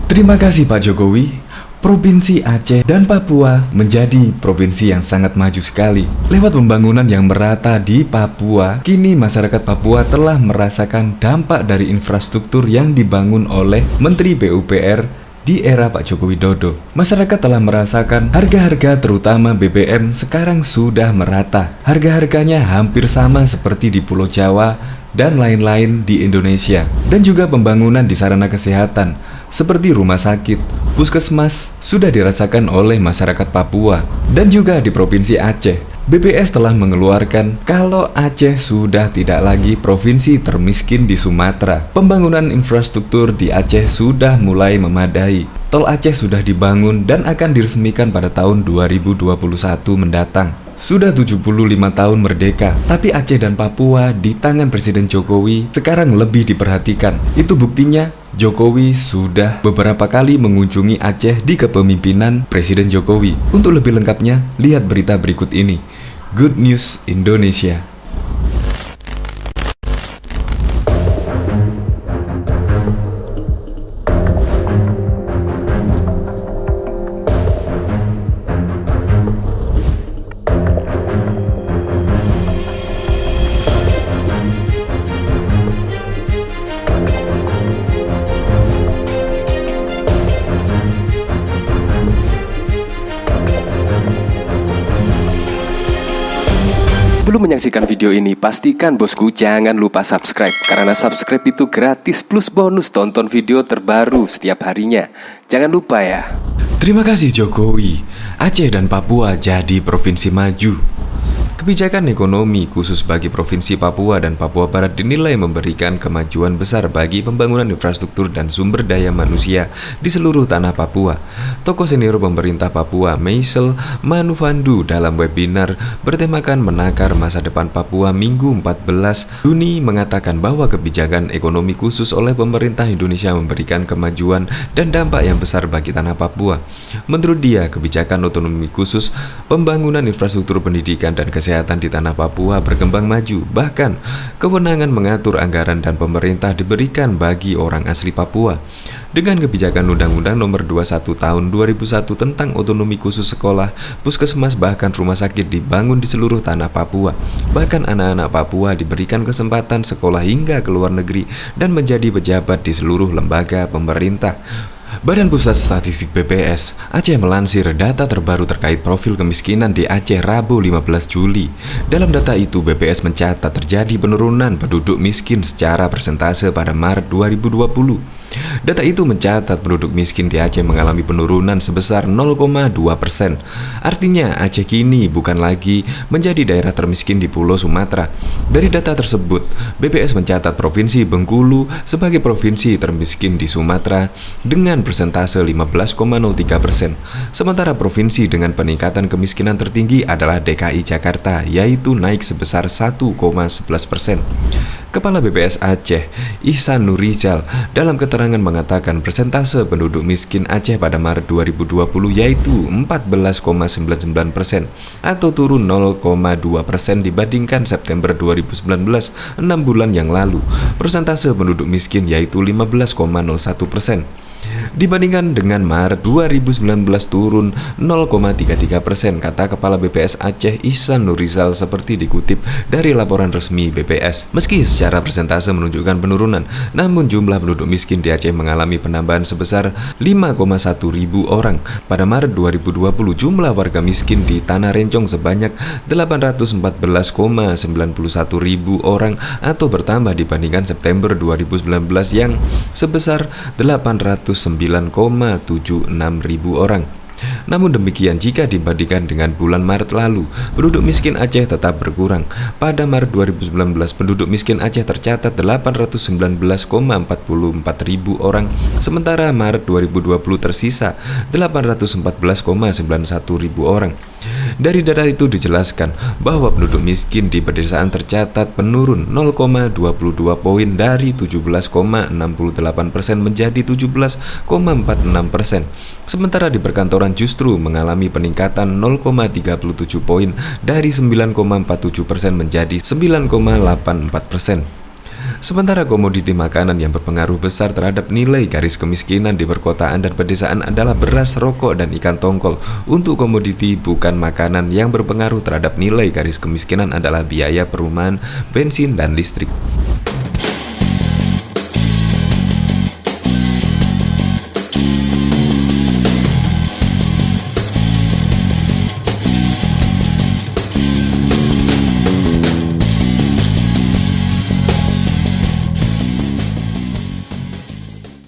Terima kasih Pak Jokowi. Provinsi Aceh dan Papua menjadi provinsi yang sangat maju sekali. Lewat pembangunan yang merata di Papua, kini masyarakat Papua telah merasakan dampak dari infrastruktur yang dibangun oleh Menteri PUPR di era Pak Joko Widodo. Masyarakat telah merasakan harga-harga terutama BBM sekarang sudah merata. Harga-harganya hampir sama seperti di Pulau Jawa dan lain-lain di Indonesia. Dan juga pembangunan di sarana kesehatan seperti rumah sakit, puskesmas sudah dirasakan oleh masyarakat Papua. Dan juga di Provinsi Aceh, BPS telah mengeluarkan kalau Aceh sudah tidak lagi provinsi termiskin di Sumatera. Pembangunan infrastruktur di Aceh sudah mulai memadai. Tol Aceh sudah dibangun dan akan diresmikan pada tahun 2021 mendatang. Sudah 75 tahun merdeka, tapi Aceh dan Papua di tangan Presiden Jokowi sekarang lebih diperhatikan. Itu buktinya Jokowi sudah beberapa kali mengunjungi Aceh di kepemimpinan Presiden Jokowi. Untuk lebih lengkapnya, lihat berita berikut ini. Good News Indonesia. Sebelum menyaksikan video ini, pastikan bosku jangan lupa subscribe. Karena subscribe itu gratis plus bonus tonton video terbaru setiap harinya. Jangan lupa ya. Terima kasih Jokowi. Aceh dan Papua jadi provinsi maju. Kebijakan ekonomi khusus bagi Provinsi Papua dan Papua Barat dinilai memberikan kemajuan besar bagi pembangunan infrastruktur dan sumber daya manusia di seluruh tanah Papua. Tokoh senior pemerintah Papua, Meisel Manufandu, dalam webinar bertemakan Menakar Masa Depan Papua Minggu 14 Juni mengatakan bahwa kebijakan ekonomi khusus oleh pemerintah Indonesia memberikan kemajuan dan dampak yang besar bagi tanah Papua. Menurut dia, kebijakan otonomi khusus, pembangunan infrastruktur pendidikan dan kesehatan di tanah Papua berkembang maju. Bahkan, kewenangan mengatur anggaran dan pemerintah diberikan bagi orang asli Papua. Dengan kebijakan Undang-Undang Nomor 21 Tahun 2001 tentang otonomi khusus sekolah, puskesmas bahkan rumah sakit dibangun di seluruh tanah Papua. Bahkan anak-anak Papua diberikan kesempatan sekolah hingga ke luar negeri dan menjadi pejabat di seluruh lembaga pemerintah. Badan Pusat Statistik BPS Aceh melansir data terbaru terkait profil kemiskinan di Aceh Rabu 15 Juli. Dalam data itu, BPS mencatat terjadi penurunan penduduk miskin secara persentase pada Maret 2020. Data itu mencatat penduduk miskin di Aceh mengalami penurunan sebesar 0,2%. Artinya, Aceh kini bukan lagi menjadi daerah termiskin di Pulau Sumatera. Dari data tersebut, BPS mencatat Provinsi Bengkulu sebagai provinsi termiskin di Sumatera dengan persentase 15,03%. Sementara provinsi dengan peningkatan kemiskinan tertinggi adalah DKI Jakarta, yaitu naik sebesar 1,11%. Kepala BPS Aceh, Ihsan Nurizal, dalam keterangan mengatakan persentase penduduk miskin Aceh pada Maret 2020 yaitu 14,99% atau turun 0,2% dibandingkan September 2019, 6 bulan yang lalu. Persentase penduduk miskin yaitu 15,01%. Dibandingkan dengan Maret 2019 turun 0,33%, kata Kepala BPS Aceh Ihsan Nurizal seperti dikutip dari laporan resmi BPS. Meski secara persentase menunjukkan penurunan, namun jumlah penduduk miskin di Aceh mengalami penambahan sebesar 5,1 ribu orang. Pada Maret 2020, jumlah warga miskin di Tanah Rencong sebanyak 814,91 ribu orang atau bertambah dibandingkan September 2019 yang sebesar 809,76 ribu orang. Namun demikian, jika dibandingkan dengan bulan Maret lalu, penduduk miskin Aceh tetap berkurang. Pada Maret 2019, penduduk miskin Aceh tercatat 819,44 ribu orang, sementara Maret 2020 tersisa 814,91 ribu orang. Dari data itu dijelaskan bahwa penduduk miskin di pedesaan tercatat menurun 0,22 poin dari 17,68% menjadi 17,46%. Sementara di perkantoran justru mengalami peningkatan 0,37 poin dari 9,47% menjadi 9,84%. Sementara komoditi makanan yang berpengaruh besar terhadap nilai garis kemiskinan di perkotaan dan pedesaan adalah beras, rokok, dan ikan tongkol. Untuk komoditi bukan makanan yang berpengaruh terhadap nilai garis kemiskinan adalah biaya perumahan, bensin, dan listrik.